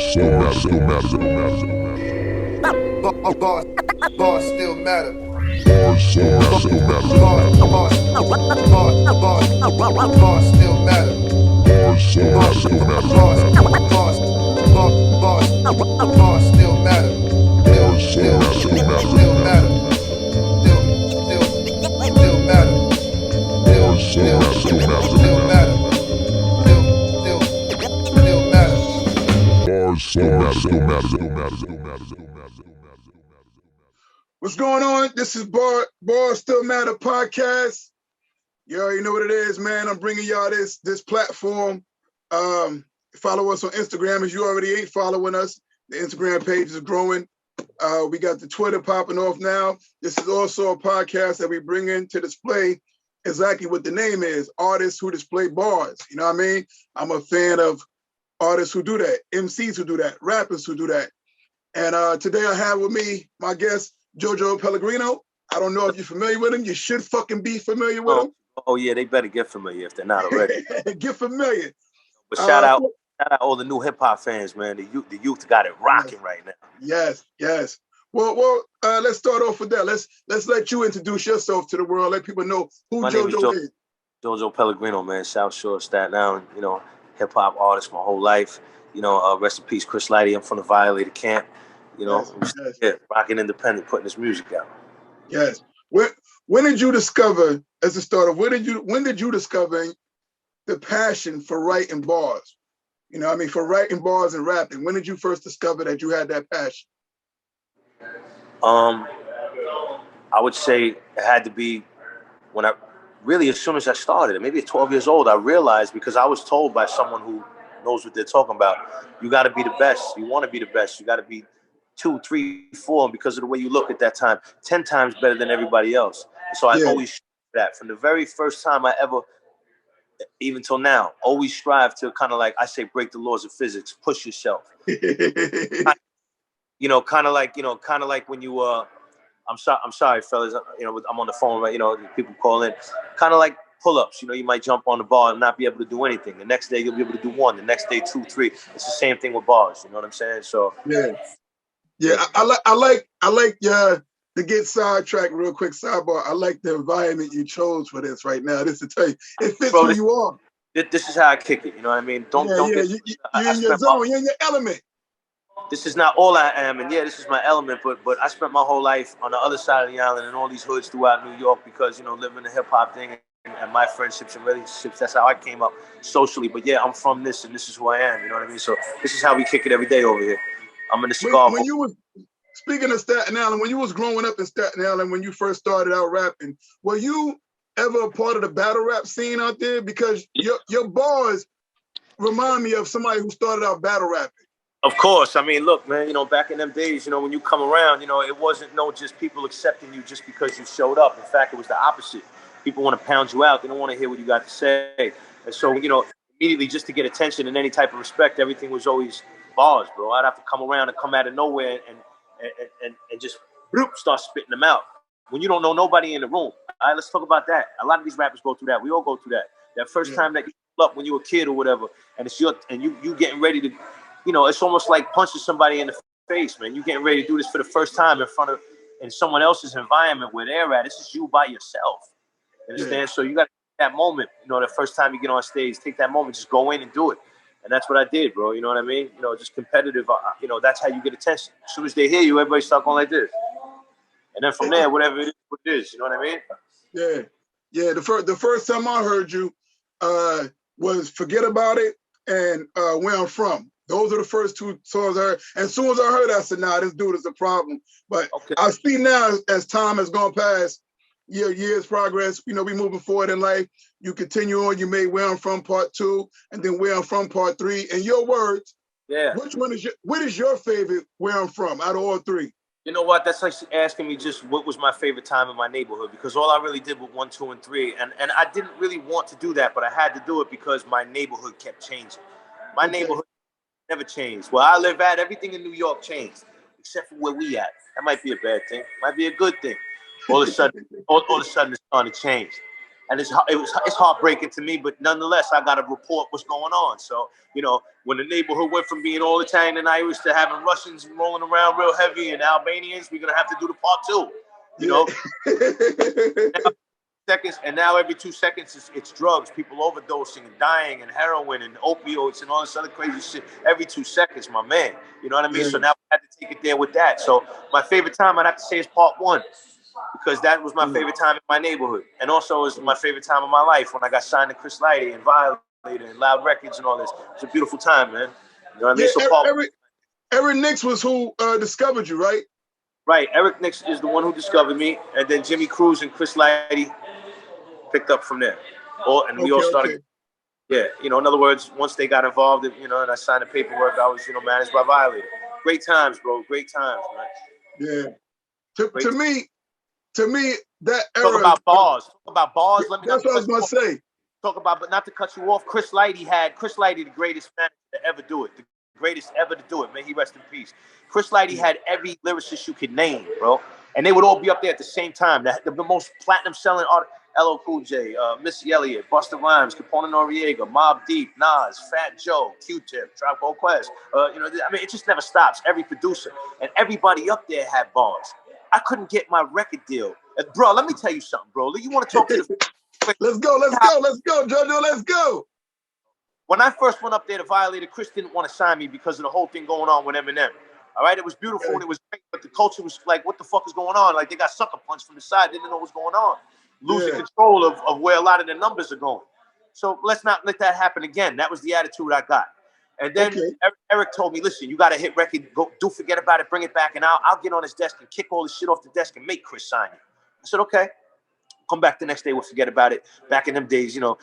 Bars still matter. Barz still matter. Bars still matter. Barz still matter. Bars still matter. Barz still matter. Still matter. Still matter. Barz still matter. Still matter. Still matter. Barz still matter. What's going on? This is Barz Still Matter podcast. You already know what it is, man. I'm bringing y'all this platform. Follow us on Instagram if you already ain't following us. The Instagram page is growing. We got the Twitter popping off now. This is also a podcast that we bring in to display exactly what the name is, artists who display bars. You know what I mean? I'm a fan of artists who do that, MCs who do that, rappers who do that. And today I have with me my guest, Jojo Pellegrino. I don't know if you're familiar with him. You should fucking be familiar with him. Oh yeah, they better get familiar if they're not already. Get familiar. But shout out all the new hip hop fans, man. The youth got it rocking right now. Yes. Well, let's start off with that. Let's let you introduce yourself to the world. Let people know who My name Jojo is. Jojo Pellegrino, man, South Shore, Staten Island. You know, hip hop artist my whole life. You know, rest in peace, Chris Lighty. I'm from the Violator camp. You know, yes. rocking independent, putting his music out. Yes. When did you discover, as a starter, when did you discover the passion for writing bars? You know what I mean? For writing bars and rapping. When did you first discover that you had that passion? I would say it had to be when as soon as I started, maybe at 12 years old, I realized, because I was told by someone who knows what they're talking about, you got to be the best. You want to be the best. You got to be 2, 3, 4, and because of the way you look at that time, 10 times better than everybody else. And so I always that from the very first time I ever, even till now, always strive to kind of like, I say, break the laws of physics, push yourself. You know, kind of like when you I'm sorry, fellas. You know, I'm on the phone, right? You know, people call in. Kind of like pull-ups. You know, you might jump on the bar and not be able to do anything. The next day you'll be able to do 1. The next day 2, 3. It's the same thing with bars. You know what I'm saying? So yeah. I like to get sidetracked real quick. Sidebar. I like the environment you chose for this right now. This to tell you, it fits who you are. This is how I kick it. You know what I mean? Don't get. You're in your zone. You're in your element. This is not all I am, and this is my element, but I spent my whole life on the other side of the island in all these hoods throughout New York because, you know, living the hip-hop thing and my friendships and relationships, that's how I came up socially. But yeah, I'm from this, and this is who I am, you know what I mean? So this is how we kick it every day over here. I'm in the cigar. When you was, speaking of Staten Island, when you was growing up in Staten Island, when you first started out rapping, were you ever a part of the battle rap scene out there? Because your bars remind me of somebody who started out battle rapping. Of course. I mean, look, man, you know, back in them days, you know, when you come around, you know, it wasn't just people accepting you just because you showed up. In fact, it was the opposite. People want to pound you out. They don't want to hear what you got to say. And so, you know, immediately just to get attention and any type of respect, everything was always bars, bro. I'd have to come around and come out of nowhere and just start spitting them out. When you don't know nobody in the room. All right, let's talk about that. A lot of these rappers go through that. We all go through that. That first time that you pull up when you were a kid or whatever, and it's you getting ready to, you know, it's almost like punching somebody in the face, man. You getting ready to do this for the first time in someone else's environment where they're at. This is you by yourself. You understand? So you got to take that moment, you know, the first time you get on stage, take that moment, just go in and do it. And that's what I did, bro. You know what I mean? You know, just competitive. You know, that's how you get attention. As soon as they hear you, everybody start going like this. And then from there, whatever it is, what it is. You know what I mean? Yeah. The first time I heard you was Forget About It and Where I'm From. Those are the first 2 songs I heard. And as soon as I heard it, I said, nah, this dude is a problem. But I see now, as time has gone past, years progress, you know, we moving forward in life. You continue on, you made Where I'm From Part 2, and then Where I'm From Part 3. In your words, what is your favorite Where I'm From out of all 3? You know what? That's like asking me just what was my favorite time in my neighborhood, because all I really did was 1, 2, and 3. And I didn't really want to do that, but I had to do it because my neighborhood kept changing. My neighborhood never changed. Where I live at, everything in New York changed, except for where we at. That might be a bad thing. Might be a good thing. All of a sudden, it's starting to change. and it's heartbreaking to me, but nonetheless, I got to report what's going on. So, you know, when the neighborhood went from being all Italian and Irish to having Russians rolling around real heavy and Albanians, we're gonna have to do the part 2. You know, seconds, and now every 2 seconds it's drugs, people overdosing and dying, and heroin and opioids and all this other crazy shit every 2 seconds, my man. You know what I mean? So now we had to take it there with that. So my favorite time, I'd have to say, is part 1. Because that was my favorite time in my neighborhood. And also it was my favorite time of my life when I got signed to Chris Lighty and Violator and Loud Records and all this. It's a beautiful time, man. You know what I mean? So Paul, Eric Nix was who discovered you, right? Right. Eric Nix is the one who discovered me. And then Jimmy Cruz and Chris Lighty picked up from there. We all started. Okay. Yeah. You know, in other words, once they got involved, you know, and I signed the paperwork, I was, you know, managed by Violator. Great times, bro. Great times, man. Yeah. To me, that era. Talk about Barz. Let me. That's what I was gonna say. Talk about, but not to cut you off. Chris Lighty, the greatest manager to ever do it. The greatest ever to do it. May he rest in peace. Chris Lighty had every lyricist you could name, bro, and they would all be up there at the same time. The most platinum selling artist: LL Cool J, Missy Elliott, Busta Rhymes, Capone Noriega, Mobb Deep, Nas, Fat Joe, Q-Tip, Tribe Called Quest. You know, I mean, it just never stops. Every producer and everybody up there had bars. I couldn't get my record deal. Bro, let me tell you something, bro. You want to talk to the... Let's go, Jojo, let's go. When I first went up there to Violator, Chris didn't want to sign me because of the whole thing going on with Eminem. All right, it was beautiful and it was great, but the culture was like, what the fuck is going on? Like, they got sucker punched from the side, didn't know what's going on. Losing control of where a lot of the numbers are going. So let's not let that happen again. That was the attitude I got. And then Eric told me, listen, you got to hit record, forget about it, bring it back, and I'll get on his desk and kick all this shit off the desk and make Chris sign it. I said, okay. Come back the next day, we'll forget about it. Back in them days, you know,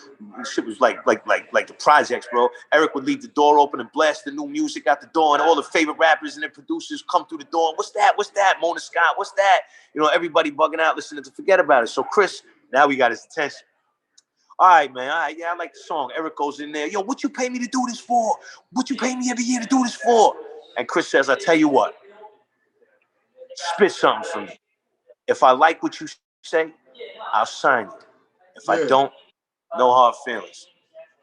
shit was like the projects, bro. Eric would leave the door open and blast the new music out the door, and all the favorite rappers and their producers come through the door. What's that? What's that? Mona Scott, what's that? You know, everybody bugging out, listening to forget about it. So Chris, now we got his attention. All right, man. All right, yeah, I like the song. Eric goes in there. Yo, what you pay me to do this for? What you pay me every year to do this for? And Chris says, I tell you what, spit something for me. If I like what you say, I'll sign it. If I don't, no hard feelings.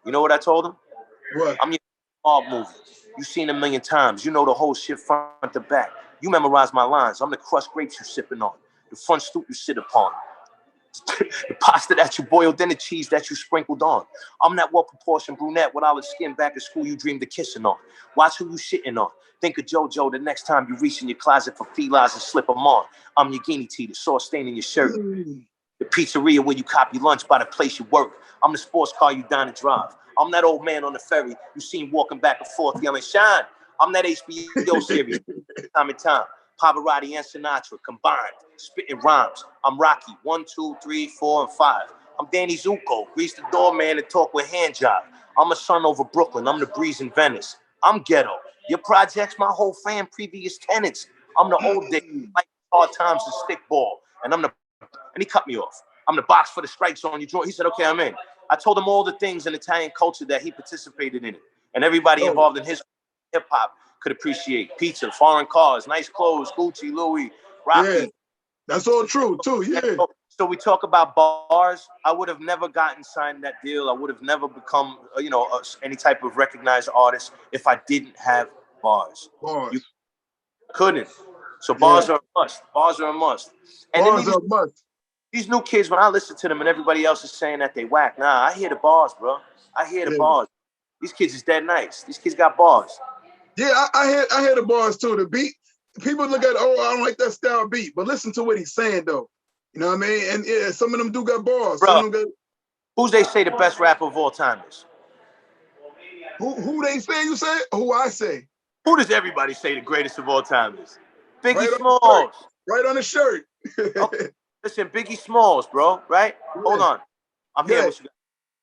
You know what I told him? What? I'm your mob movie. You've seen it 1,000,000 times. You know the whole shit front to back. You memorize my lines. I'm the crushed grapes you sipping on, the front stoop you sit upon. The pasta that you boiled, then the cheese that you sprinkled on. I'm that well-proportioned brunette with olive skin back at school you dreamed of kissing on. Watch who you shitting on. Think of JoJo the next time you reach in your closet for felines and slip them on. I'm your guinea tea, the sauce stain in your shirt. The pizzeria where you copy lunch by the place you work. I'm the sports car you dine and drive. I'm that old man on the ferry you seen walking back and forth yelling, shine. I'm that HBO series, time and time. Pavarotti and Sinatra combined, spitting rhymes. I'm Rocky, 1, 2, 3, 4, and 5. I'm Danny Zuko, grease the doorman and talk with hand job. I'm a son over Brooklyn, I'm the breeze in Venice. I'm ghetto, your projects, my whole fam, previous tenants. I'm the old day, like hard times and stickball. And he cut me off. I'm the box for the strikes on your joint. He said, okay, I'm in. I told him all the things in Italian culture that he participated in it. And everybody involved in his hip-hop could appreciate. Pizza, foreign cars, nice clothes, Gucci, Louis, Rocky. Yeah, that's all true too, yeah. So we talk about Barz. I would have never gotten signed that deal. I would have never become, any type of recognized artist if I didn't have Barz. You couldn't. So Barz are a must. Barz are a must. And Barz are a must. These new kids, when I listen to them and everybody else is saying that they whack, nah, I hear the bars, bro. I hear the bars. These kids is dead nice. These kids got bars. Yeah, I hear the bars too. The beat, people look at, I don't like that style beat, but listen to what he's saying though. You know what I mean? And yeah, some of them do got bars. Bro, some of them who's they say the best rapper of all time is? Who they say you say? Who I say? Who does everybody say the greatest of all time is? Biggie Smalls. Right on the shirt. Okay. Listen, Biggie Smalls, bro, right? Yeah. Hold on. I'm here with you.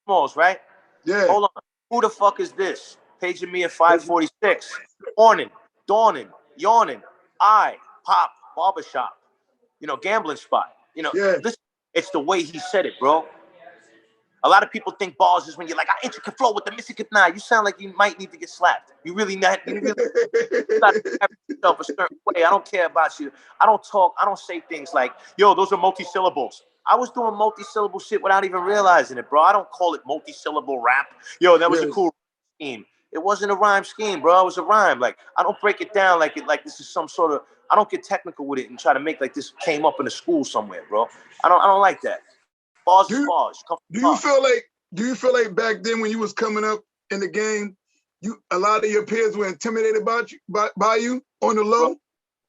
Smalls, right? Yeah. Hold on. Who the fuck is this? Paging me at 546. Dawning, yawning, pop, barbershop, gambling spot. Listen, it's the way he said it, bro. A lot of people think bars is when you're like, I intricate flow with the Mississippi. Nah, you sound like you might need to get slapped. You really got to have yourself a certain way. I don't care about you. I don't talk. I don't say things like, yo, those are multi-syllables. I was doing multi-syllable shit without even realizing it, bro. I don't call it multi-syllable rap. Yo, that was a cool scheme. It wasn't a rhyme scheme, bro. It was a rhyme. Like, I don't break it down like this is some sort of, I don't get technical with it and try to make like this came up in a school somewhere, bro. I don't like that. Bars is bars. Do you feel like back then when you was coming up in the game, a lot of your peers were intimidated by you on the low?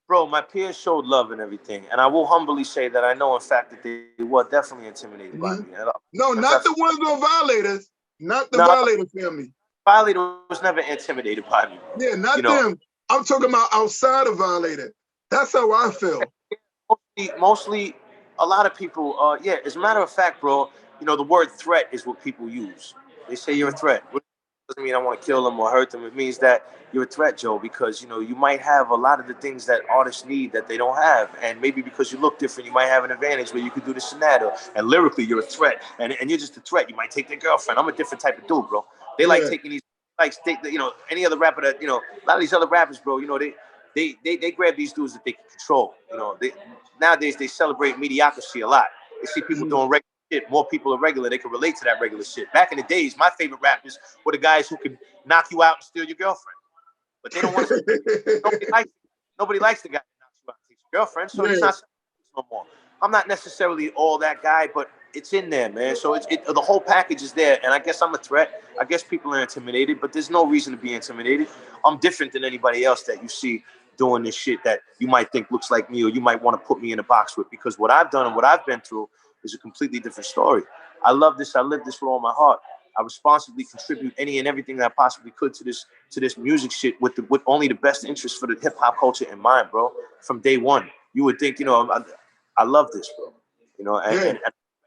Bro, my peers showed love and everything, and I will humbly say that I know, in fact, that they were definitely intimidated by me. No, not the ones who are violators, not the Violator family. Violator was never intimidated by me. Yeah, not them. I'm talking about outside of Violator. That's how I feel. Mostly, a lot of people. Yeah, as a matter of fact, bro, the word threat is what people use. They say you're a threat. Doesn't mean I want to kill them or hurt them. It means that you're a threat, Joe, because you might have a lot of the things that artists need that they don't have, and maybe because you look different, you might have an advantage where you could do this and that, and lyrically you're a threat, and you're just a threat. You might take their girlfriend. I'm a different type of dude, bro. They like taking these, like any other rapper that a lot of these other rappers, bro. They grab these dudes that they can control. Nowadays they celebrate mediocrity a lot. They see people doing regular shit. More people are regular. They can relate to that regular shit. Back in the days, my favorite rappers were the guys who could knock you out and steal your girlfriend. But they don't want to. Nobody likes the guy that knocks you out and takes your girlfriend. So he's not no more. I'm not necessarily all that guy, but it's in there, man. So the whole package is there. And I guess I'm a threat. I guess people are intimidated, but there's no reason to be intimidated. I'm different than anybody else that you see doing this shit that you might think looks like me, or you might want to put me in a box with, because what I've done and what I've been through is a completely different story. I love this. I live this with all my heart. I responsibly contribute any and everything that I possibly could to this music shit with only the best interest for the hip hop culture in mind, bro. From day one, you would think, I love this, bro. And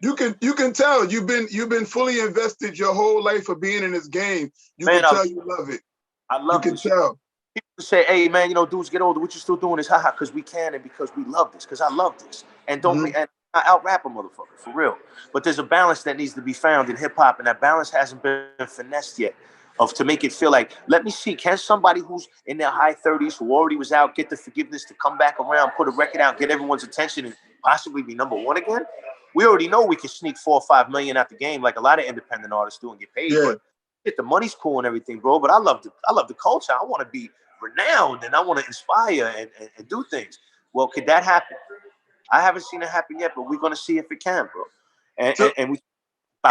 you can tell you've been fully invested your whole life of being in this game. You can tell you love it. I love it. You can tell. People say, hey man, dudes get older. What you still doing this? Haha, because we can and because we love this. Because I love this. And and I out rap a motherfucker for real. But there's a balance that needs to be found in hip hop, and that balance hasn't been finessed yet. To make it feel like, let me see, can somebody who's in their high 30s, who already was out, get the forgiveness to come back around, put a record out, get everyone's attention, and possibly be number one again? We already know we can sneak 4 or 5 million out the game, like a lot of independent artists do, and get paid. Yeah. But the money's cool and everything, bro. But I love the culture. I want to be renowned, and I want to inspire and do things. Well, could that happen? I haven't seen it happen yet, but we're gonna see if it can, bro.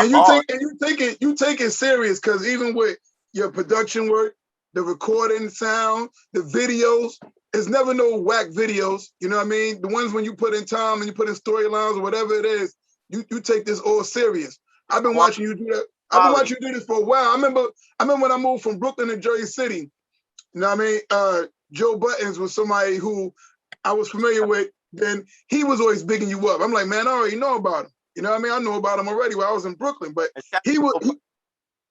You take it serious, because even with your production work, the recording sound, the videos, it's never no whack videos. You know what I mean? The ones when you put in time and you put in storylines or whatever it is, you take this all serious. I've been watching you do that. I've been watching you do this for a while. I remember when I moved from Brooklyn to Jersey City. You know what I mean? Joe Buttons was somebody who I was familiar with. Then he was always bigging you up. I'm like, man, I already know about him. You know what I mean? I know about him already while I was in Brooklyn, but he would.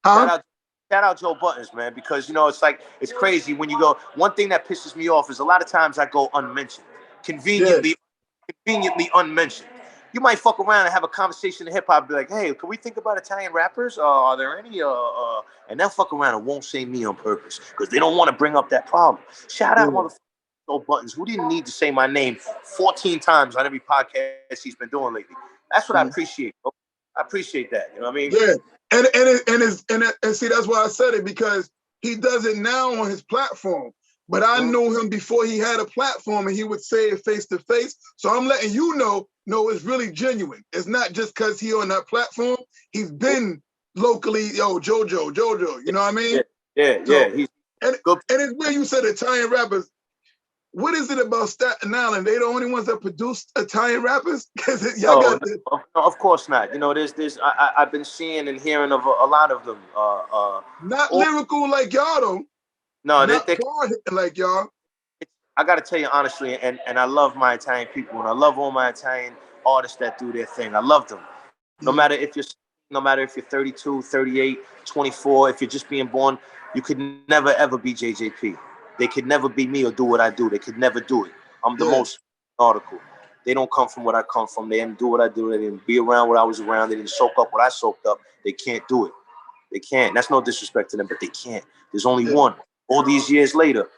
Shout out Joe Buttons, man, because it's crazy when you go. One thing that pisses me off is a lot of times I go unmentioned, conveniently unmentioned. You might fuck around and have a conversation in hip hop, be like, hey, can we think about Italian rappers? Are there any? And they'll fuck around and won't say me on purpose because they don't want to bring up that problem. Shout out, motherfucker. Joe Buttons, who didn't need to say my name 14 times on every podcast he's been doing lately. That's what I appreciate, bro. I appreciate that. You know what I mean? Yeah. And see, that's why I said it, because he does it now on his platform. But I knew him before he had a platform, and he would say it face to face. So I'm letting you know, it's really genuine. It's not just because he on that platform. He's been locally, Jojo. You know what I mean? Yeah. And it's where you said Italian rappers. What is it about Staten Island? They the only ones that produce Italian rappers? No, of course not. There's I've been seeing and hearing of a lot of them. Not lyrical like y'all though. No, not hard like y'all. I got to tell you honestly, and I love my Italian people, and I love all my Italian artists that do their thing. I love them. No matter if you're 32, 38, 24, if you're just being born, you could never ever be JJP. They could never be me or do what I do. They could never do it. I'm the most article. They don't come from what I come from. They didn't do what I do. They didn't be around what I was around. They didn't soak up what I soaked up. They can't do it. They can't. That's no disrespect to them, but they can't. There's only one. All these years later,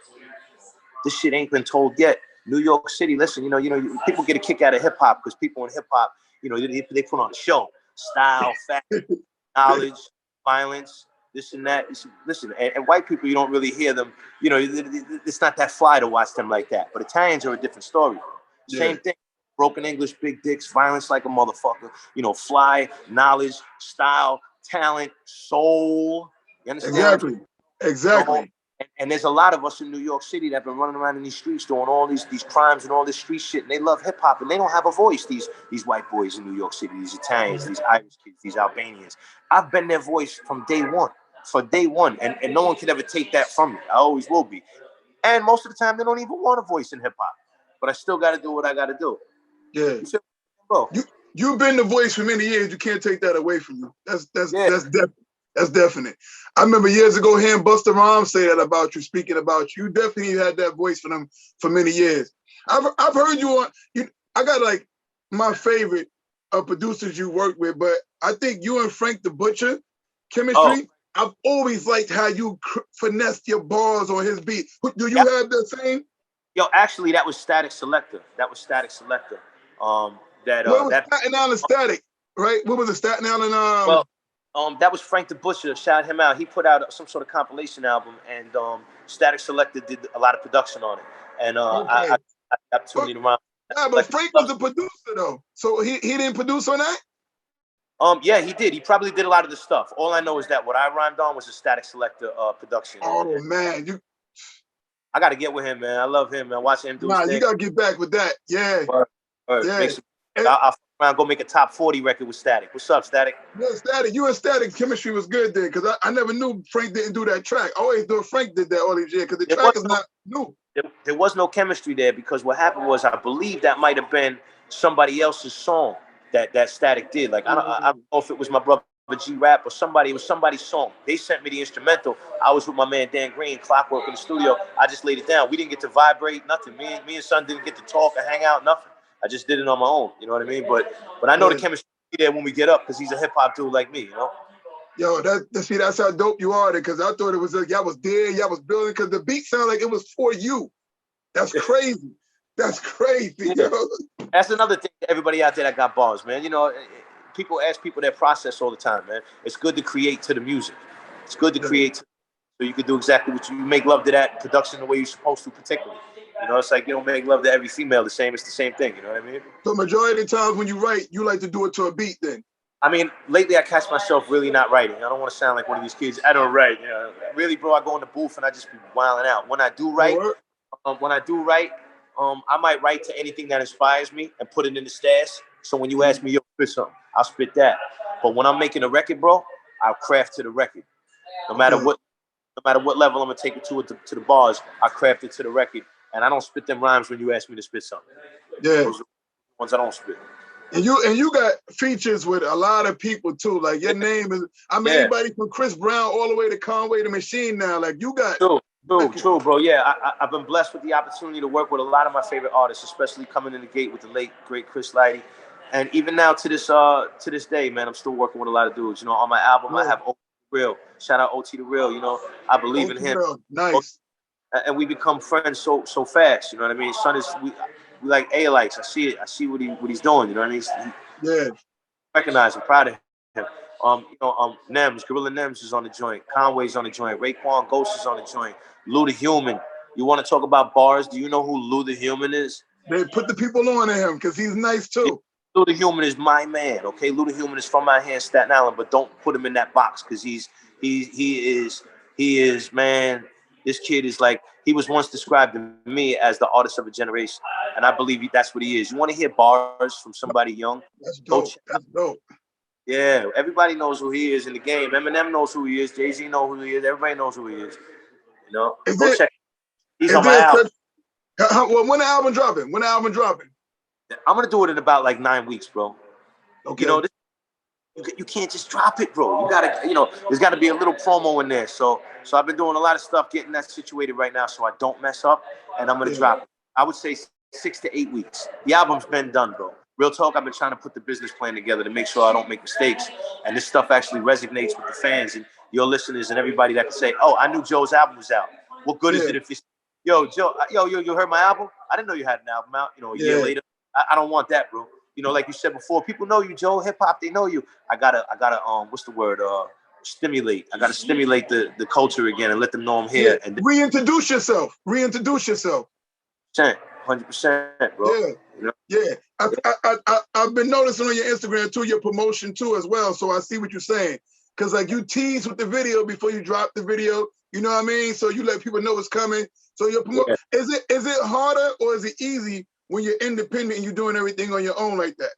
this shit ain't been told yet. New York City, listen, people get a kick out of hip hop because people in hip hop You know, they put on a show. Style, fact, knowledge, violence, this and that. Listen, and white people, you don't really hear them. You know, it's not that fly to watch them like that. But Italians are a different story. Yeah. Same thing. Broken English, big dicks, violence like a motherfucker. You know, fly, knowledge, style, talent, soul. You understand? Exactly. And there's a lot of us in New York City that have been running around in these streets doing all these crimes and all this street shit, and they love hip hop, and they don't have a voice. These white boys in New York City, these Italians, these Irish kids, these Albanians. I've been their voice from day one, and no one can ever take that from me. I always will be. And most of the time, they don't even want a voice in hip hop, but I still got to do what I got to do. Yeah. You feel, bro? You've been the voice for many years. You can't take that away from you. That's definite. That's definite. I remember years ago hearing Busta Rhymes say that about you, speaking about you. You definitely had that voice for them for many years. I've heard you on. I got like my favorite producers you worked with, but I think you and Frank the Butcher chemistry. Oh. I've always liked how you finessed your bars on his beat. Do you have the same? Yo, actually, that was Static Selector. What was Staten Island Static, right? What was it, Staten Island? That was Frank the Butcher. Shout him out. He put out some sort of compilation album, and Static Selector did a lot of production on it. And I opportunity to rhyme. Yeah, but Frank was the producer though, so he didn't produce on that. Yeah, he did. He probably did a lot of the stuff. All I know is that what I rhymed on was a Static Selector production. Oh man, I got to get with him, man. I love him, man. Watching him do his thing. You got to get back with that. Yeah. Yeah. I'll around go make a top 40 record with Static. What's up, Static? Yeah, Static. You and Static chemistry was good then, because I never knew Frank didn't do that track. I always thought Frank did that all these years, because the track is not new. There was no chemistry there, because what happened was, I believe that might have been somebody else's song that Static did. Like, I don't know if it was my brother G-Rap or somebody. It was somebody's song. They sent me the instrumental. I was with my man Dan Green, Clockwork, in the studio. I just laid it down. We didn't get to vibrate, nothing. Me and Son didn't get to talk or hang out, nothing. I just did it on my own. You know what I mean? But I know the chemistry there when we get up, because he's a hip hop dude like me. You know? Yo, that's how dope you are. Because I thought it was y'all was there, y'all was building. Because the beat sounded like it was for you. That's crazy. That's crazy. Yeah. Yo. That's another thing to everybody out there that got bars, man. You know, people ask people their process all the time, man. It's good to create to the music. It's good to create so you can do exactly what you make love to that production the way you're supposed to, particularly. You know, it's like you don't make love to every female the same. It's the same thing. You know what I mean? So majority of the times when you write, you like to do it to a beat then? I mean, lately I catch myself really not writing. I don't want to sound like one of these kids. I don't write. You know, really, bro, I go in the booth and I just be wilding out. When I do write, I might write to anything that inspires me and put it in the stash. So when you ask me, yo, spit something, I'll spit that. But when I'm making a record, bro, I'll craft to the record. No matter what level I'm gonna take it to the bars, I craft it to the record. And I don't spit them rhymes when you ask me to spit something. Yeah. Those are the ones I don't spit. And you got features with a lot of people too. Like your name is, anybody from Chris Brown all the way to Conway the Machine now. Like you got True, bro. Yeah, I've been blessed with the opportunity to work with a lot of my favorite artists, especially coming in the gate with the late great Chris Lighty. And even now to this day, man, I'm still working with a lot of dudes. You know, on my album I have OT the Real. Shout out OT the Real. You know, I believe in him. Nice. And we become friends so fast. You know what I mean? Son is we like A-likes. I see it. I see what he's doing. You know what I mean? Recognize him, proud of him. Nems, Gorilla Nems is on the joint. Conway's on the joint. Raekwon Ghost is on the joint. Lou the Human. You want to talk about bars? Do you know who Lou the Human is? They put the people on to him because he's nice too. Lou the Human is my man. Okay, Lou the Human is from my hand, Staten Island, but don't put him in that box because he is man. This kid is like, he was once described to me as the artist of a generation. And I believe that's what he is. You want to hear bars from somebody young? That's dope. That's dope. Yeah, everybody knows who he is in the game. Eminem knows who he is. Jay-Z knows who he is. Everybody knows who he is. You know? Check. He's on my album. When the album dropping? I'm going to do it in about like 9 weeks, bro. Okay. You know, you can't just drop it, bro. You gotta, there's gotta be a little promo in there. So I've been doing a lot of stuff, getting that situated right now, so I don't mess up. And I'm gonna drop it. I would say 6 to 8 weeks. The album's been done, bro. Real talk. I've been trying to put the business plan together to make sure I don't make mistakes, and this stuff actually resonates with the fans and your listeners and everybody that can say, "Oh, I knew Joe's album was out." What good is it if it's, Joe, you heard my album? I didn't know you had an album out. A year later. I don't want that, bro. you know, like you said before, people know you, Joe. Hip hop, they know you. I gotta what's the word? Stimulate. I gotta stimulate the culture again and let them know I'm here. Yeah. And Reintroduce yourself. Reintroduce yourself. 100%, bro. Yeah. You know? Yeah. I've been noticing on your Instagram too, your promotion too as well. So I see what you're saying. Cause like you tease with the video before you drop the video. You know what I mean? So you let people know it's coming. So you're Yeah. Is it harder or is it easy when you're independent and you're doing everything on your own like that?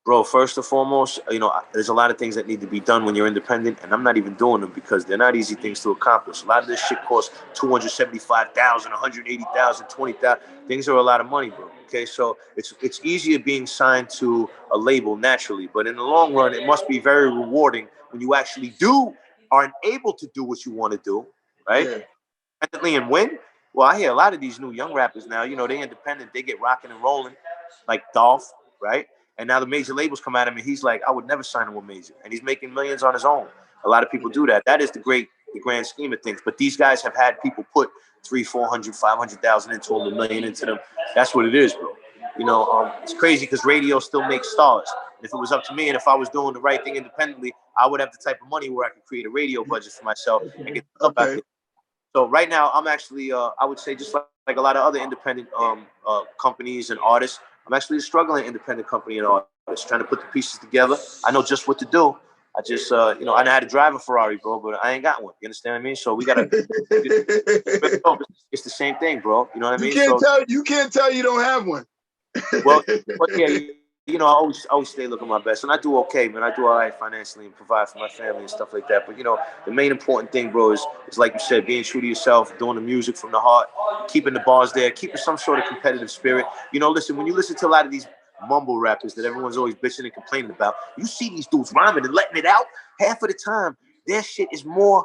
Bro, first and foremost, you know, there's a lot of things that need to be done when you're independent, and I'm not even doing them because they're not easy things to accomplish. A lot of this shit costs $275,000, $180,000, $20,000. Things are a lot of money, bro. Okay, so it's easier being signed to a label naturally, but in the long run, it must be very rewarding when you actually aren't able to do what you want to do, right? Yeah. Independently and win. Well, I hear a lot of these new young rappers now. You know, they independent, they get rocking and rolling, like Dolph, right? And now the major labels come at him, and he's like, I would never sign him with major, and he's making millions on his own. A lot of people do that. That is the grand scheme of things. But these guys have had people put 300, 400, 500,000 into them, $1 million into them. That's what it is, bro. You know, it's crazy because radio still makes stars. If it was up to me, and if I was doing the right thing independently, I would have the type of money where I could create a radio budget for myself and get stuff out there. So right now, I'm actually, I would say, just like a lot of other independent companies and artists, I'm actually a struggling independent company and artist, trying to put the pieces together. I know just what to do. I just, you know, I know how to drive a Ferrari, bro, but I ain't got one. You understand what I mean? So we gotta. It's the same thing, bro. You know what I mean? You can't tell you don't have one. Well, yeah. You know, I always stay looking my best, and I do okay, man. I do all right financially and provide for my family and stuff like that. But you know, the main important thing, bro, is like you said, being true to yourself, doing the music from the heart, keeping the bars there, keeping some sort of competitive spirit. You know, listen, when you listen to a lot of these mumble rappers that everyone's always bitching and complaining about, you see these dudes rhyming and letting it out. Half of the time, their shit is more.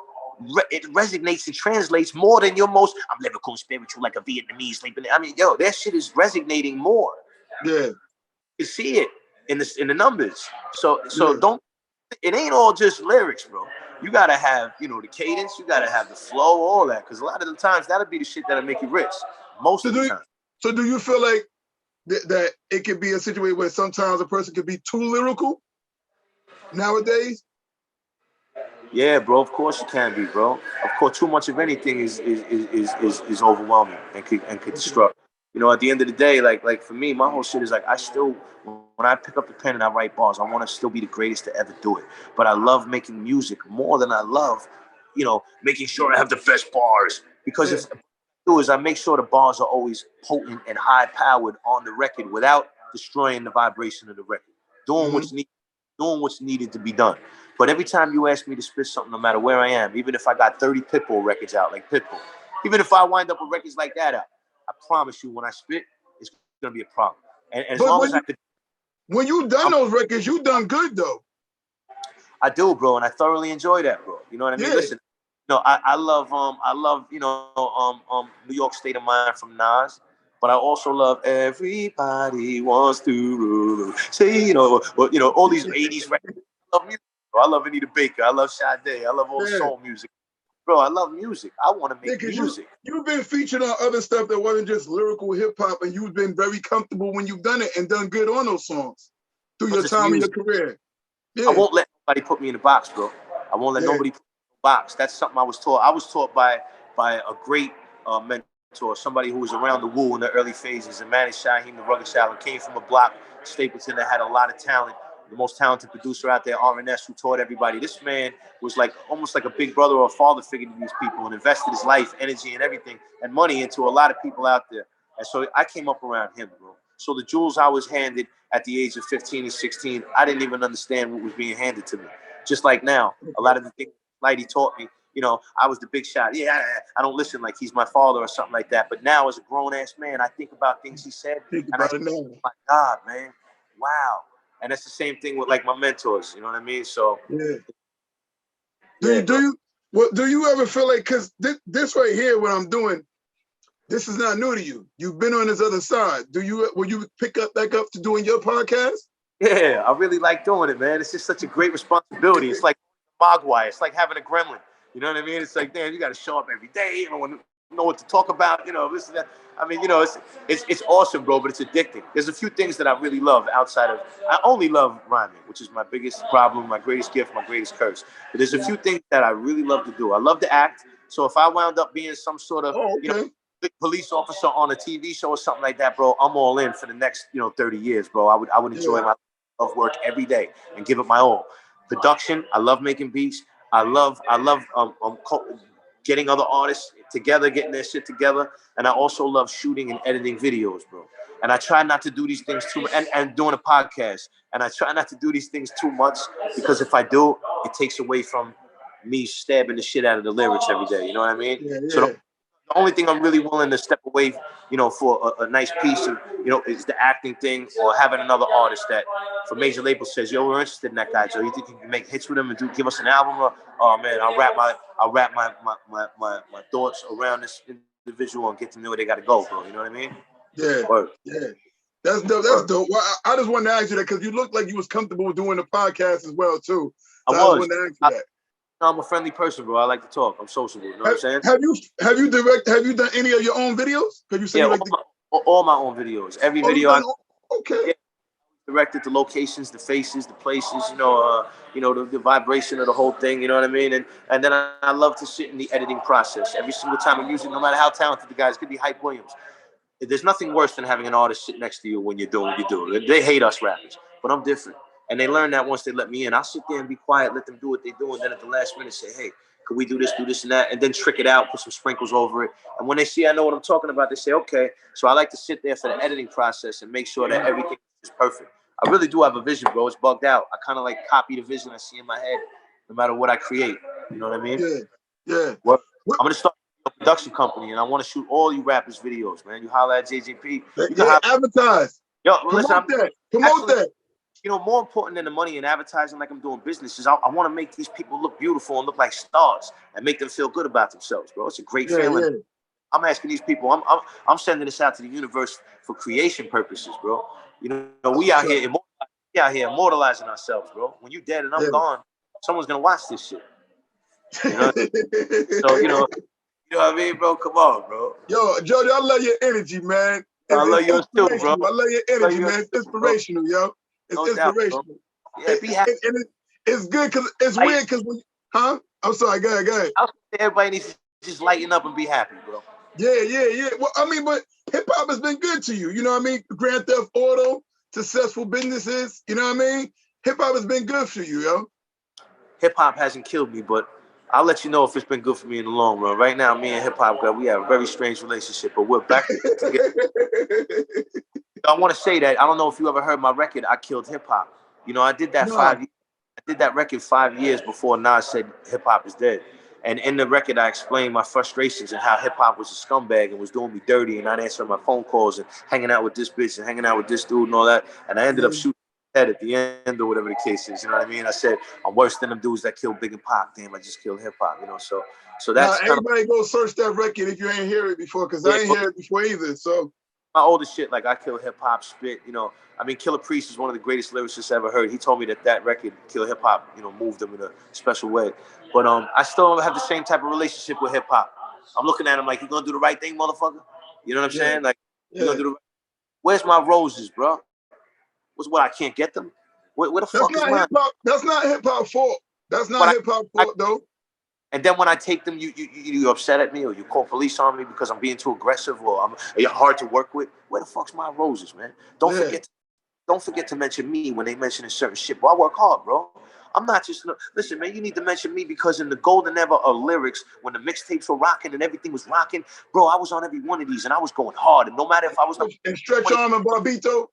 It resonates and translates more than your most. I'm lyrical and spiritual like a Vietnamese sleeping. I mean, yo, their shit is resonating more. Yeah. You see it in the numbers. So don't. It ain't all just lyrics, bro. You gotta have, you know, the cadence. You gotta have the flow, all that. Because a lot of the times that'll be the shit that'll make you rich. Most of the time. So do you feel like that it could be a situation where sometimes a person could be too lyrical nowadays? Yeah, bro. Of course you can be, bro. Of course, too much of anything is overwhelming and could destruct. You know, at the end of the day, like for me, my whole shit is like I still, when I pick up the pen and I write bars, I want to still be the greatest to ever do it. But I love making music more than I love, you know, making sure I have the best bars. Because if I do is I make sure the bars are always potent and high powered on the record without destroying the vibration of the record. Doing what's needed to be done. But every time you ask me to spit something, no matter where I am, even if I got 30 Pitbull records out, like Pitbull, even if I wind up with records like that out, I promise you, when I spit, it's gonna be a problem. And as long as I could, when you done those records, you done good though. I do, bro, and I thoroughly enjoy that, bro. You know what I mean? Yeah. Listen, no, I love, you know, New York State of Mind from Nas. But I also love Everybody Wants to Rule. Say, you know, all these 80s records. I love music, bro. I love Anita Baker. I love Sade. I love all the soul music. Bro, I love music. I want to make music. You've been featured on other stuff that wasn't just lyrical hip hop, and you've been very comfortable when you've done it and done good on those songs through your time in your career. Yeah. I won't let nobody put me in a box, bro. I won't let nobody put me in a box. That's something I was taught. I was taught by a great mentor, somebody who was around the Woo in the early phases, and Manny Shaheem, the Rugged Child, came from a block, Stapleton, that had a lot of talent. The most talented producer out there, R&S, who taught everybody. This man was like almost like a big brother or a father figure to these people, and invested his life, energy, and everything, and money into a lot of people out there. And so I came up around him, bro. So the jewels I was handed at the age of 15 and 16, I didn't even understand what was being handed to me. Just like now, a lot of the things Lighty taught me, you know, I was the big shot. Yeah, I don't listen like he's my father or something like that. But now, as a grown-ass man, I think about things he said. And I think, oh my God, man, wow. And that's the same thing with like my mentors. You know what I mean? So do you ever feel like, because this right here, what I'm doing, this is not new to you. You've been on this other side. Will you pick back up to doing your podcast? Yeah, I really like doing it, man. It's just such a great responsibility. It's like Mogwai. It's like having a gremlin. You know what I mean? It's like, damn, you got to show up every day. You know, know what to talk about, you know, this and that. I mean, you know, it's awesome, bro, but it's addicting. There's a few things that I really love outside of, I only love rhyming, which is my biggest problem, my greatest gift, my greatest curse. But there's a few things that I really love to do. I love to act. So if I wound up being some sort of, Oh, you know, okay. police officer on a TV show or something like that, bro, I'm all in for the next, you know, 30 years, bro. I would enjoy my love work every day and give it my all. Production, I love making beats. I love getting other artists together, getting their shit together. And I also love shooting and editing videos, bro. And I try not to do these things too much, and doing a podcast. And I try not to do these things too much because if I do, it takes away from me stabbing the shit out of the lyrics every day. You know what I mean? Yeah, So yeah. the only thing I'm really willing to step away, you know, for a nice piece of, you know, is the acting thing or having another artist that for major label says, yo, we're interested in that guy, Joe. You think you can make hits with him and give us an album? Or, oh man, I'll wrap my thoughts around this individual and get to know where they got to go, bro. You know what I mean? Yeah, Word. yeah. That's dope. That's dope. Well, I just wanted to ask you that because you looked like you was comfortable doing the podcast as well too. So I wanted to ask you that. I'm a friendly person, bro. I like to talk. I'm sociable. You know what I'm saying? Have you done any of your own videos? Because you said all my own videos. Every video okay. Directed the locations, the faces, the places, you know, the vibration of the whole thing, you know what I mean? And then I love to sit in the editing process. Every single time I'm using, no matter how talented the guys, could be Hype Williams. There's nothing worse than having an artist sit next to you when you're doing what you do. They hate us rappers, but I'm different. And they learn that once they let me in. I'll sit there and be quiet, let them do what they do, and then at the last minute say, hey, could we do this, and that, and then trick it out, put some sprinkles over it. And when they see I know what I'm talking about, they say, okay. So I like to sit there for the editing process and make sure that everything is perfect. I really do have a vision, bro. It's bugged out. I kind of like copy the vision I see in my head, no matter what I create. You know what I mean? Yeah. Well, I'm gonna start a production company, and I want to shoot all you rappers' videos, man. You holler at JJP. Advertise. Yo, Promote that. You know, more important than the money and advertising, like I'm doing business, is I want to make these people look beautiful and look like stars and make them feel good about themselves, bro. It's a great feeling. Yeah. I'm asking these people. I'm sending this out to the universe for creation purposes, bro. You know, we out here immortalizing ourselves, bro. When you dead and I'm gone, someone's gonna watch this shit. You know? So you know what I mean, bro. Come on, bro. Yo, Jojo, I love your energy, man. I love yours too, bro. I love your energy, man. It's inspirational, yo. It's inspirational. Yeah, be happy. And it's good because it's weird because I'm sorry, go ahead. Everybody needs to just lighten up and be happy, bro. Yeah. Well, I mean, but hip hop has been good to you. You know what I mean? Grand Theft Auto, successful businesses. You know what I mean? Hip hop has been good for you, yo. Hip hop hasn't killed me, but I'll let you know if it's been good for me in the long run. Right now, me and hip hop, we have a very strange relationship, but we're back together. I want to say that I don't know if you ever heard my record, I Killed Hip Hop. You know, I did that 5 years. I did that record 5 years before Nas said hip hop is dead. And in the record, I explained my frustrations and how hip hop was a scumbag and was doing me dirty and not answering my phone calls and hanging out with this bitch and hanging out with this dude and all that. And I ended up shooting head at the end or whatever the case is. You know what I mean? I said I'm worse than them dudes that killed Big and Pac. Damn, I just killed hip hop. You know, so that's everybody go search that record if you ain't hear it before, because I ain't hear it before either. So my oldest shit, like I Kill Hip Hop, Spit. You know, I mean, Killer Priest is one of the greatest lyricists I ever heard. He told me that record, Kill Hip Hop, you know, moved him in a special way. But I still don't have the same type of relationship with hip hop. I'm looking at him like, you gonna do the right thing, motherfucker? You know what I'm saying? Like, you gonna do the right. Where's my roses, bro? What I can't get them? Where the fuck is mine? That's not hip hop fault. That's not hip hop fault though. And then when I take them, you upset at me or you call police on me because I'm being too aggressive or you're hard to work with. Where the fuck's my roses, man? Don't forget to mention me when they mention a certain shit. Bro, I work hard, bro. I'm not just listen, man. You need to mention me because in the golden era of lyrics, when the mixtapes were rocking and everything was rocking, bro, I was on every one of these and I was going hard. And no matter if I was and Stretch Arm and Barbito.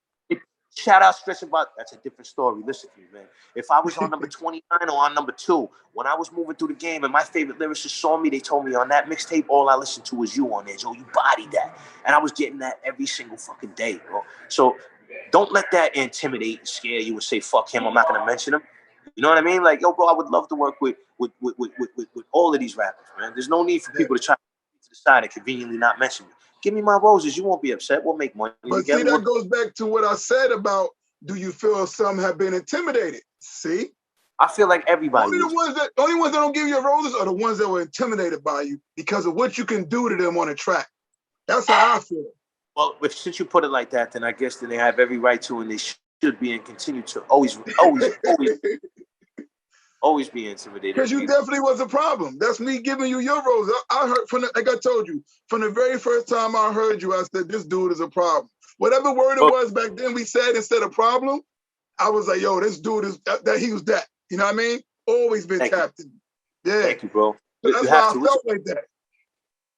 Shout out Stretch about that's a different story. Listen to me, man. If I was on number 29 or on number 2, when I was moving through the game and my favorite lyricists saw me, they told me on that mixtape, all I listened to was you on there, Joe. You bodied that. And I was getting that every single fucking day, bro. So don't let that intimidate and scare you and say, fuck him, I'm not gonna mention him. You know what I mean? Like, yo, bro, I would love to work with all of these rappers, man. There's no need for people to try to the side and conveniently not mention me. Give me my roses. You won't be upset. We'll make money. But see, that goes back to what I said about, do you feel some have been intimidated? See? I feel like everybody Only is. the only ones that don't give you roses are the ones that were intimidated by you because of what you can do to them on a track. That's how I feel. Well, since you put it like that, then I guess then they have every right to, and they should be and continue to always be intimidated. Because you definitely was a problem. That's me giving you your rose. I heard like I told you, from the very first time I heard you, I said, this dude is a problem. Whatever word it was back then we said instead of problem, I was like, yo, this dude is that he was that. You know what I mean? Always been tapped in. Yeah. Thank you, bro. That's why I felt like that.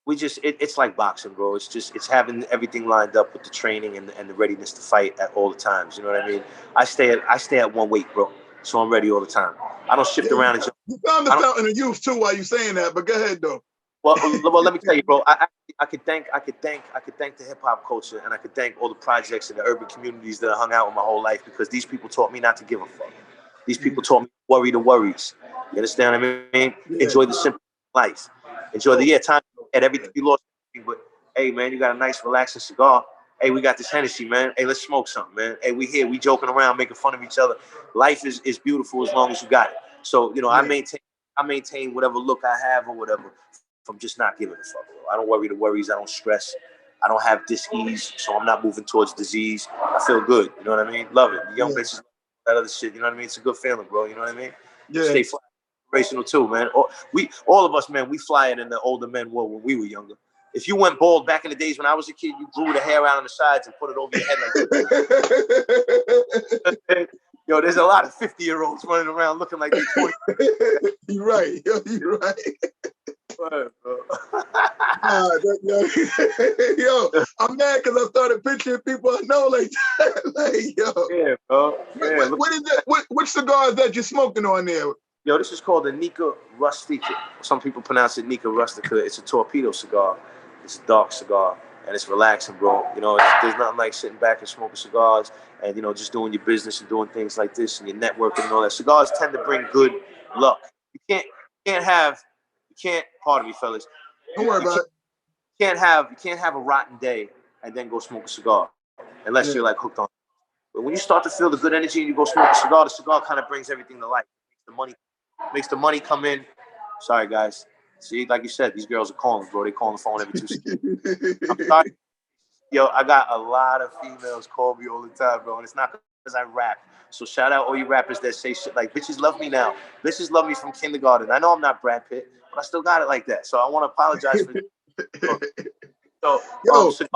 We just it's like boxing, bro. It's having everything lined up with the training and the readiness to fight at all the times. You know what I mean? I stay at one weight, bro. So I'm ready all the time. I don't shift around and jump. You found the fountain of youth too while you saying that, but go ahead though. Well, let me tell you, bro. I could thank the hip hop culture, and I could thank all the projects and the urban communities that I hung out with my whole life, because these people taught me not to give a fuck. These people taught me to worry the worries. You understand what I mean? Yeah. Enjoy the simple life. Enjoy the time at everything you lost. But hey, man, you got a nice relaxing cigar. Hey, we got this Hennessy, man. Hey, let's smoke something, man. Hey, we here, we joking around, making fun of each other. Life is beautiful as long as you got it. So, you know, I maintain whatever look I have or whatever from just not giving a fuck, bro. I don't worry the worries. I don't stress. I don't have dis-ease, so I'm not moving towards disease. I feel good. You know what I mean? Love it. The young bitches, that other shit. You know what I mean? It's a good feeling, bro. You know what I mean? Yeah. Stay fly. Inspirational too, man. All of us, man, we flyer than the older men were when we were younger. If you went bald back in the days when I was a kid, you grew the hair out on the sides and put it over your head like that. Yo, there's a lot of 50-year-olds running around looking like they're 20. You're right. You're right. Word, bro. Yo, I'm mad because I started picturing people I know like that. Like, yo. Yeah, bro. Yeah, what is that? Which cigar is that you're smoking on there? Yo, this is called a Nica Rustica. Some people pronounce it Nica Rustica. It's a torpedo cigar. It's a dark cigar, and it's relaxing, bro. You know, there's nothing like sitting back and smoking cigars and, you know, just doing your business and doing things like this and your networking and all that. Cigars tend to bring good luck. You can't, pardon me, fellas. Don't worry about it. You can't have a rotten day and then go smoke a cigar unless you're like hooked on it. But when you start to feel the good energy and you go smoke the cigar kind of brings everything to life. Makes the money come in. Sorry, guys. See, like you said, these girls are calling, bro. They call the phone every 2 seconds. I'm sorry. Yo, I got a lot of females call me all the time, bro. And it's not because I rap. So shout out all you rappers that say shit like, bitches love me now. Bitches love me from kindergarten. I know I'm not Brad Pitt, but I still got it like that. So I want to apologize for it. So,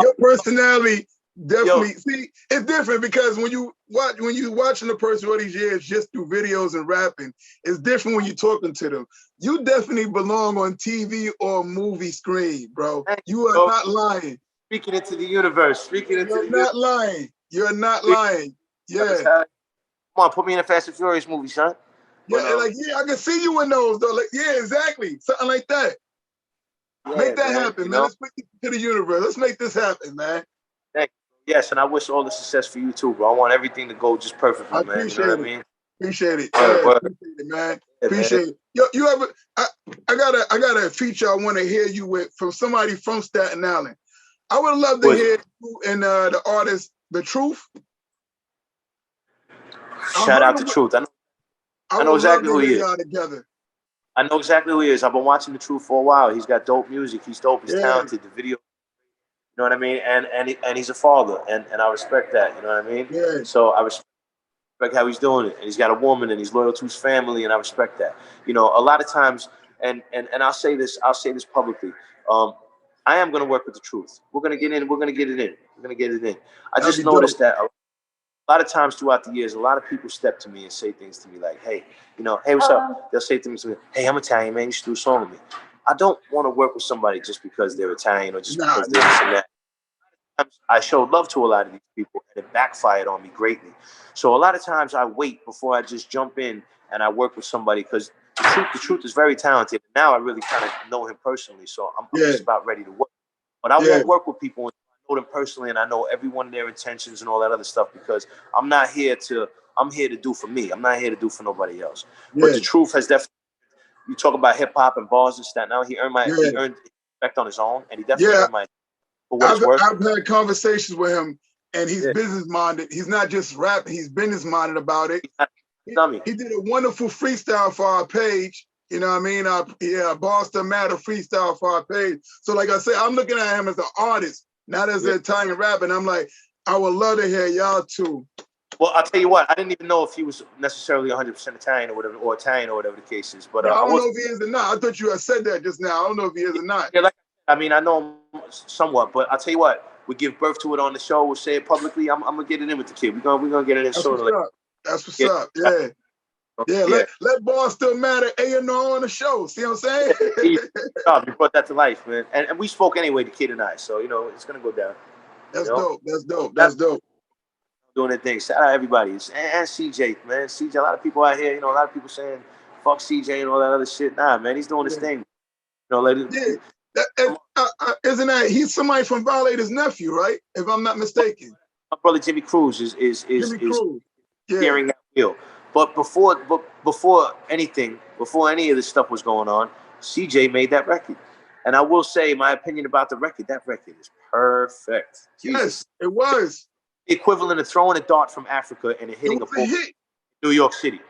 your personality definitely, see, it's different because when you watching a person all these years just through videos and rapping, it's different when you're talking to them. You definitely belong on TV or movie screen, bro. You are not lying. Speaking into the universe. You're not lying. You're not lying. Yeah. Come on, put me in a Fast and Furious movie, son. Yeah, I can see you in those though. Like, yeah, exactly. Something like that. Yeah, make that happen, man. Let's put it to the universe. Let's make this happen, man. Yes, and I wish all the success for you too, bro. I want everything to go just perfectly, man. Appreciate you know it. What I mean? Appreciate it. Appreciate it, man. Appreciate it. Yo, you ever? I got a feature I want to hear you with from somebody from Staten Island. I would love to hear you and the artist The Truth. Shout out to Truth. I know exactly who he is. Together. I know exactly who he is. I've been watching The Truth for a while. He's got dope music. He's dope. He's talented. The video. You know what I mean? And he's a father, and I respect that. You know what I mean? Yeah. So I respect how he's doing it, and he's got a woman, and he's loyal to his family, and I respect that. You know, a lot of times, and I'll say this publicly. I am going to work with The Truth. We're going to get in. We're going to get it in. We're going to get it in. I just noticed that a lot of times throughout the years, a lot of people step to me and say things to me like, "Hey, you know, hey, what's up?" They'll say to me, "Hey, I'm Italian, man. You should do a song with me." I don't want to work with somebody just because they're Italian or just because they're this and that. I showed love to a lot of these people, and it backfired on me greatly. So a lot of times I wait before I just jump in and I work with somebody because the truth is very talented. Now I really kind of know him personally, so I'm just about ready to work. But I won't work with people until I know them personally and I know everyone their intentions and all that other stuff because I'm here to do for me. I'm not here to do for nobody else. But The Truth has definitely. You talk about hip hop and Barz and Staten Island. He earned respect on his own, and he definitely earned my. For what it's worth. I've had conversations with him, and he's business minded. He's not just rapping; he's business minded about it. dummy. He did a wonderful freestyle for our page. You know what I mean? Barz Still Matter freestyle for our page. So like I said, I'm looking at him as an artist, not as an Italian rapper. And I'm like, I would love to hear y'all too. Well, I'll tell you what, I didn't even know if he was necessarily 100% Italian or whatever, or Italian or whatever the case is. But I don't know if he is or not. I thought you had said that just now. I don't know if he is or not. Yeah, like, I mean, I know him somewhat, but I'll tell you what, we give birth to it on the show. We'll say it publicly. I'm gonna get it in with the kid. We're gonna get it in sooner. That's what's up. Yeah. Yeah, let Barz Still Matter A&R on the show. See what I'm saying? You brought that to life, man. And we spoke anyway, the kid and I. So, you know, it's going to go down. That's dope. That's dope. That's dope. Doing their thing. Shout out everybody. And CJ, man. CJ, a lot of people out here, you know, a lot of people saying, fuck CJ and all that other shit. Nah, man, he's doing his thing. You know, let it. Yeah. Isn't that, he's somebody from Violator's nephew, right? If I'm not mistaken. My brother Jimmy Cruz is steering that wheel. But before any of this stuff was going on, CJ made that record. And I will say my opinion about the record, that record is perfect. Yes, it was. The equivalent of throwing a dart from Africa and hitting a ball in New York City.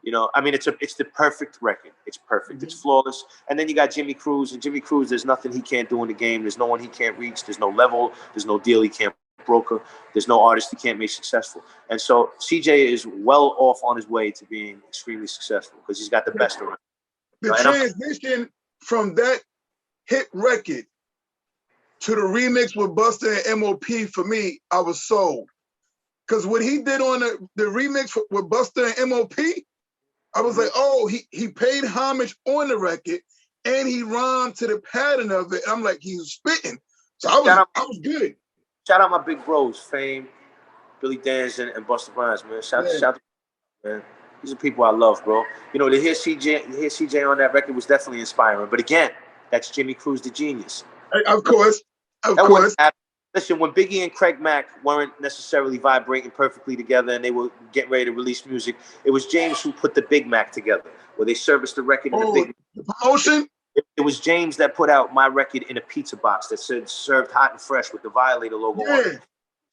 You know, I mean, it's the perfect record. It's perfect. It's flawless. And then you got Jimmy Cruz. And Jimmy Cruz, there's nothing he can't do in the game. There's no one he can't reach. There's no level. There's no deal he can't broker. There's no artist he can't make successful. And so CJ is well off on his way to being extremely successful because he's got the best around. The transition from that hit record to the remix with Busta and MOP, for me, I was sold. Because what he did on the remix with Busta and MOP, I was like, oh, he paid homage on the record and he rhymed to the pattern of it. I'm like, he was spitting. So I was good. Shout out my big bros, Fame, Billy Danzon, and Busta Rhymes, man. Shout out, man. These are people I love, bro. You know, to hear CJ on that record was definitely inspiring. But again, that's Jimmy Cruz, the genius. Of course. Listen, when Biggie and Craig Mack weren't necessarily vibrating perfectly together and they were getting ready to release music, it was James who put the Big Mac together, where they serviced the record in the Big Mac. Promotion? It was James that put out my record in a pizza box that said served hot and fresh with the Violator logo on it.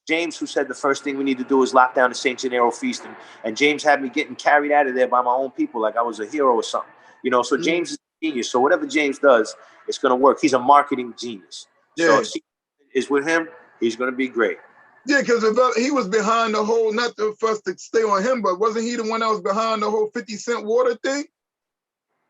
James who said the first thing we need to do is lock down the St. Gennaro feast. And James had me getting carried out of there by my own people like I was a hero or something. You know, so James is a genius. So whatever James does, it's going to work. He's a marketing genius. So if is with him, he's going to be great. Yeah, because he was behind the whole, not for us to stay on him, but wasn't he the one that was behind the whole 50 Cent water thing?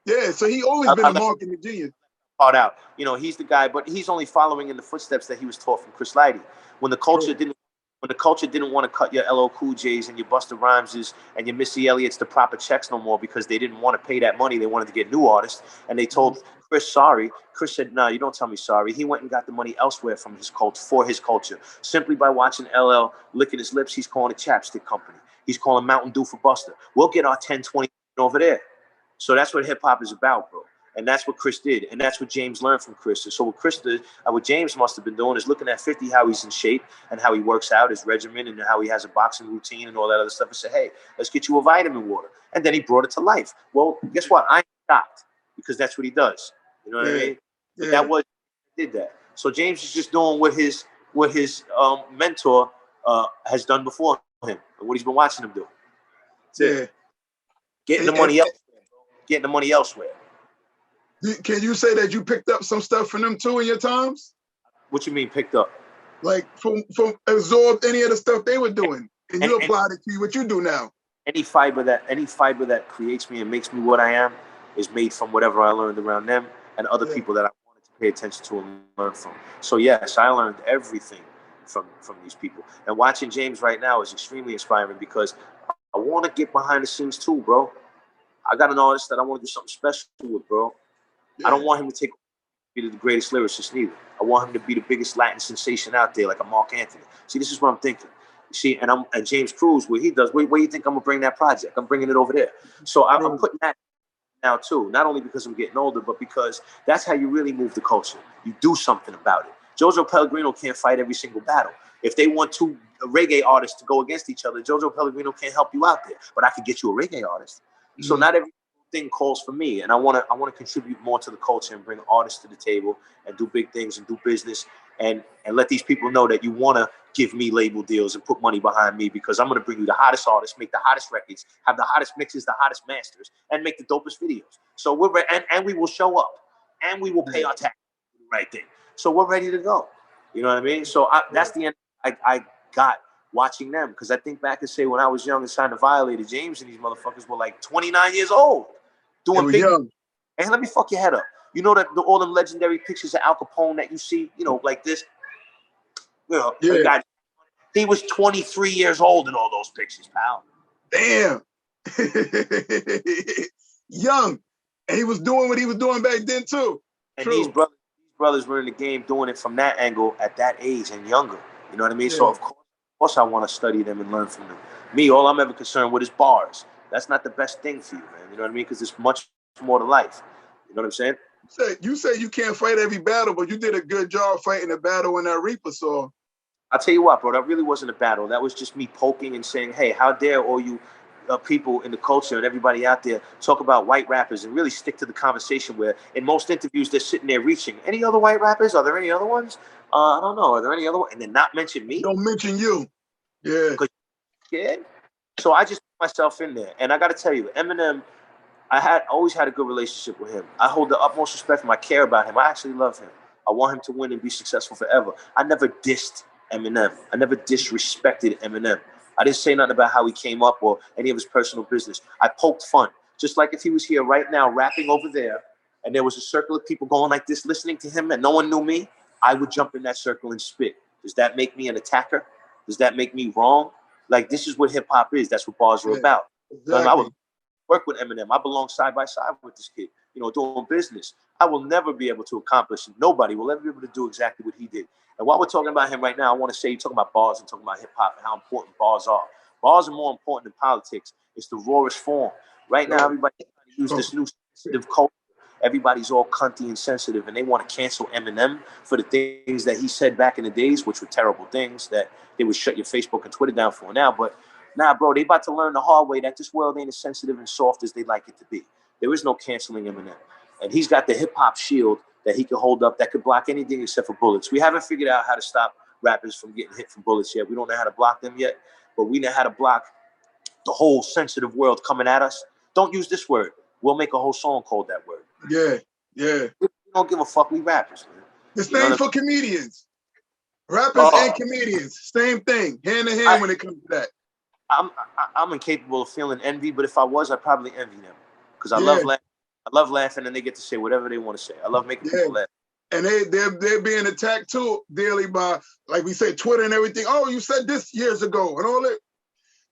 Yeah, so he always been a marketing genius. Out, you know, he's the guy, but he's only following in the footsteps that he was taught from Chris Lighty. When the culture didn't want to cut your LL Cool J's and your Busta Rhymeses and your Missy Elliott's the proper checks no more because they didn't want to pay that money. They wanted to get new artists, and they told Chris sorry. Chris said, "No, you don't tell me sorry." He went and got the money elsewhere from his culture for his culture simply by watching LL licking his lips. He's calling a chapstick company. He's calling Mountain Dew for Busta. We'll get our 10, 20 over there. So that's what hip hop is about, bro. And that's what Chris did. And that's what James learned from Chris. And so what Chris did, what James must have been doing is looking at 50, how he's in shape and how he works out, his regimen, and how he has a boxing routine and all that other stuff, and said, hey, let's get you a vitamin water. And then he brought it to life. Well, guess what? I ain't shocked because that's what he does. You know what I mean? But that was, he did that. So James is just doing what his mentor has done before him and what he's been watching him do. Getting the money elsewhere. Getting the money elsewhere. Can you say that you picked up some stuff from them too in your times? What you mean picked up? Like from absorbed any of the stuff they were doing, and you applied it to what you do now. Any fiber that creates me and makes me what I am is made from whatever I learned around them and other people that I wanted to pay attention to and learn from. So yes, I learned everything from these people. And watching James right now is extremely inspiring because I want to get behind the scenes too, bro. I got an artist that I want to do something special with, bro. I don't want him to be the greatest lyricist neither. I want him to be the biggest Latin sensation out there, like a Mark Anthony. See, this is what I'm thinking. You see, and James Cruz, where he does, where you think I'm gonna bring that project? I'm bringing it over there. So I'm putting that now too, not only because I'm getting older, but because that's how you really move the culture. You do something about it. Jojo Pellegrino can't fight every single battle. If they want two reggae artists to go against each other, Jojo Pellegrino can't help you out there. But I could get you a reggae artist. So not every thing calls for me, and I want to contribute more to the culture and bring artists to the table and do big things and do business and let these people know that you want to give me label deals and put money behind me because I'm going to bring you the hottest artists, make the hottest records, have the hottest mixes, the hottest masters, and make the dopest videos. So we're and we will show up and we will pay our taxes for the right thing. So we're ready to go. You know what I mean? So that's the end I got watching them, because I think back and say when I was young and signed to Violator, James and these motherfuckers were like 29 years old doing big. Young. And let me fuck your head up. You know that all them legendary pictures of Al Capone that you see, you know, like this. You know, Yeah. He was 23 years old in all those pictures, pal. Damn. Young. And he was doing what he was doing back then too. And True. these brothers were in the game doing it from that angle at that age and younger. You know what I mean? Yeah. So of course I want to study them and learn from them. Me, all I'm ever concerned with is bars. That's not the best thing for you, man. You know what I mean? Because there's much more to life. You know what I'm saying? You say you can't fight every battle, but you did a good job fighting the battle in that Reaper song. I'll tell you what, bro, that really wasn't a battle. That was just me poking and saying, hey, how dare all you people in the culture and everybody out there talk about white rappers and really stick to the conversation where in most interviews they're sitting there reaching. Any other white rappers? Are there any other ones? I don't know. Are there any other ones? And then not mention me? Don't mention you. Yeah. Because you're scared? So I just put myself in there. And I got to tell you, Eminem, always had a good relationship with him. I hold the utmost respect for him. I care about him. I actually love him. I want him to win and be successful forever. I never dissed Eminem. I never disrespected Eminem. I didn't say nothing about how he came up or any of his personal business. I poked fun. Just like if he was here right now rapping over there and there was a circle of people going like this listening to him and no one knew me, I would jump in that circle and spit. Does that make me an attacker? Does that make me wrong? Like, this is what hip hop is. That's what bars are about. Exactly. I would work with Eminem. I belong side by side with this kid, you know, doing business. I will never be able to accomplish, nobody will ever be able to do exactly what he did. And while we're talking about him right now, I want to say, you're talking about bars and talking about hip hop and how important bars are. Bars are more important than politics. It's the rawest form. Right now, everybody's trying to use this new sensitive culture. Everybody's all cunty and sensitive, and they want to cancel Eminem for the things that he said back in the days, which were terrible things that they would shut your Facebook and Twitter down for now. But nah, bro, they about to learn the hard way that this world ain't as sensitive and soft as they like it to be. There is no canceling Eminem. And he's got the hip-hop shield that he can hold up that could block anything except for bullets. We haven't figured out how to stop rappers from getting hit from bullets yet. We don't know how to block them yet, but we know how to block the whole sensitive world coming at us. Don't use this word. We'll make a whole song called that word. Yeah, yeah. We don't give a fuck. We rappers, man. The same for comedians. Rappers and comedians. Same thing. Hand in hand when it comes to that. I'm incapable of feeling envy, but if I was, I'd probably envy them. Because I love laughing. I love laughing, and they get to say whatever they want to say. I love making people laugh. And they're being attacked too daily by, like we say, Twitter and everything. Oh, you said this years ago and all that.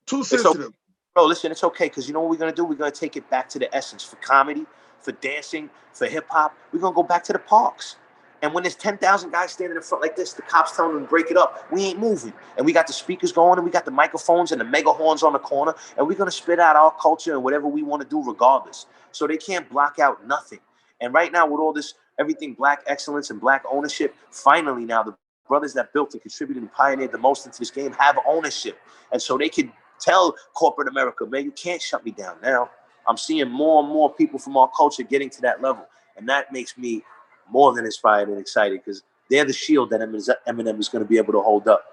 Too sensitive. Bro, listen, it's okay, because you know what we're going to do? We're going to take it back to the essence. For comedy, for dancing, for hip-hop, we're going to go back to the parks. And when there's 10,000 guys standing in front like this, the cops telling them to break it up, we ain't moving. And we got the speakers going, and we got the microphones and the mega horns on the corner, and we're going to spit out our culture and whatever we want to do regardless. So they can't block out nothing. And right now, with all this, everything black excellence and black ownership, finally now the brothers that built and contributed and pioneered the most into this game have ownership. And so they can tell corporate America, man, you can't shut me down now. I'm seeing more and more people from our culture getting to that level. And that makes me more than inspired and excited, because they're the shield that Eminem is going to be able to hold up.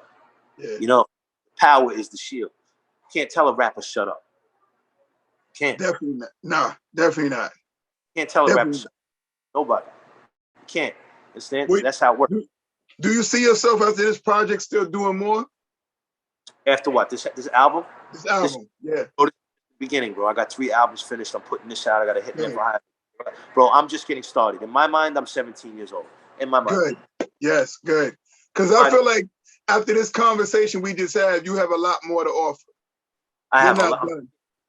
Yeah. You know, power is the shield. You can't tell a rapper shut up. Can't. Definitely not. Nah, definitely not. Can't tell a rapper shut up. Nobody. You can't. Understand? Wait, that's how it works. Do you see yourself after this project still doing more? After what? This album? This album, yeah. Oh, this beginning, bro. I got 3 albums finished. I'm putting this out. I got to hit them for high. Bro, I'm just getting started. In my mind, I'm 17 years old. In my mind. Good. Yes, good. Because I feel like after this conversation we just had, you have a lot more to offer. I have a lot. Bro,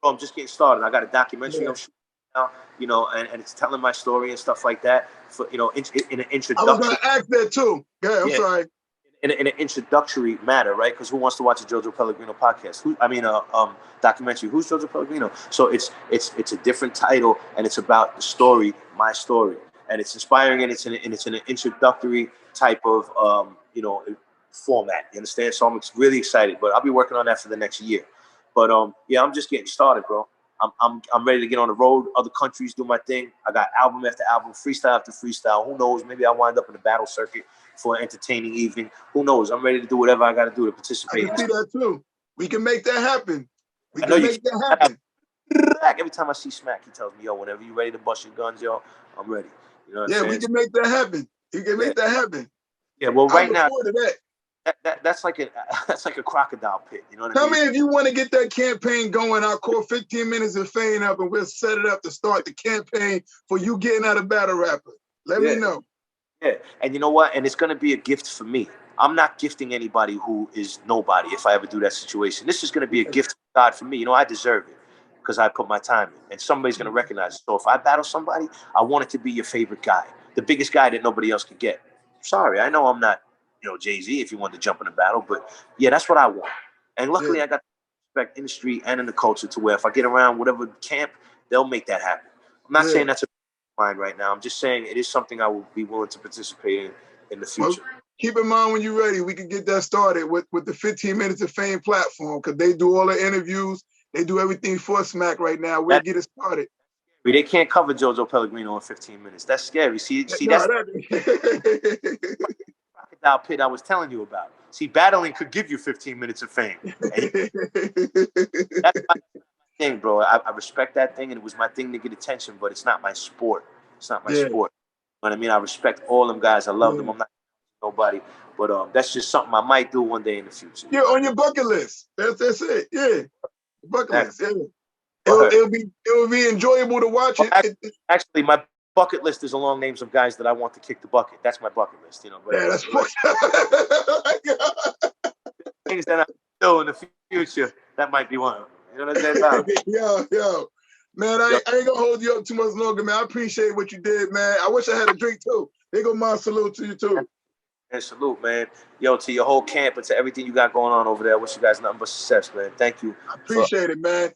I'm just getting started. I got a documentary I'm shooting now, you know, and it's telling my story and stuff like that. For, you know, in an introduction. I was going to ask that too. I'm sorry. In an introductory matter, right? Because who wants to watch a Jojo Pellegrino podcast? Documentary. Who's Jojo Pellegrino? So it's a different title, and it's about the story, my story, and it's inspiring, and it's in an introductory type of format. You understand? So I'm really excited, but I'll be working on that for the next year. But yeah, I'm just getting started, bro. I'm ready to get on the road, other countries, do my thing. I got album after album, freestyle after freestyle. Who knows? Maybe I'll wind up in the battle circuit. for an entertaining evening. Who knows? I'm ready to do whatever I got to do to I participate. can see that too. We can make that happen. We I know can you make that happen. Every time I see Smack, he tells me, yo, whenever you ready to bust your guns, yo, I'm ready. You know what I'm saying? We can make that happen. You can make that happen. Yeah, well, I right look now, forward to that. that's like a crocodile pit. You know what I Tell mean? me if you want to get that campaign going. I'll call 15 minutes of fame up and we'll set it up to start the campaign for you getting out of battle rapper. Let me know. Yeah, and you know what? And it's going to be a gift for me. I'm not gifting anybody who is nobody if I ever do that situation. This is going to be a gift from God for me. You know, I deserve it because I put my time in, and somebody's going to recognize it. So if I battle somebody, I want it to be your favorite guy, the biggest guy that nobody else can get. Sorry, I know I'm not, Jay-Z if you want to jump in a battle, but yeah, that's what I want. And luckily, I got the respect in the street and in the culture to where if I get around whatever camp, they'll make that happen. I'm not saying that's a mind right now. I'm just saying it is something I will be willing to participate in the future. Well, keep in mind when you're ready, we can get that started with the 15 Minutes of Fame platform because they do all the interviews. They do everything for Smack right now. We'll get it started. They can't cover Jojo Pellegrino in 15 minutes. That's scary. See, that's crocodile pit I was telling you about. See, battling could give you 15 minutes of fame. That's my thing, bro. I respect that thing, and it was my thing to get attention, but it's not my sport. It's not my sport. You know what I mean? I respect all them guys. I love them. I'm not nobody, but that's just something I might do one day in the future. Yeah, on your bucket list. That's it. Yeah, bucket list. Yeah. It'll be enjoyable to watch it. Actually, my bucket list is along names of guys that I want to kick the bucket. That's my bucket list, But yeah, that's things that I do in the future. That might be one. You know what I'm saying? Yo, man, I ain't gonna hold you up too much longer, man. I appreciate what you did, man. I wish I had a drink too. They go my salute to you too. And salute, man. Yo, to your whole camp and to everything you got going on over there. I wish you guys nothing but success, man. Thank you. I appreciate it, man.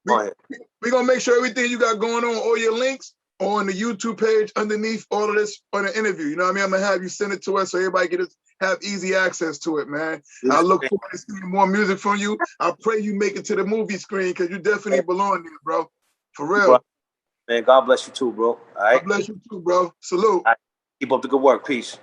We're going to make sure everything you got going on, all your links, on the YouTube page underneath all of this on the interview. You know what I mean? I'm going to have you send it to us so everybody can have easy access to it, man. I look forward to seeing more music from you. I pray you make it to the movie screen because you definitely belong there, bro. For real. Man, God bless you too, bro. All right? God bless you too, bro. Salute. Keep up the good work. Peace.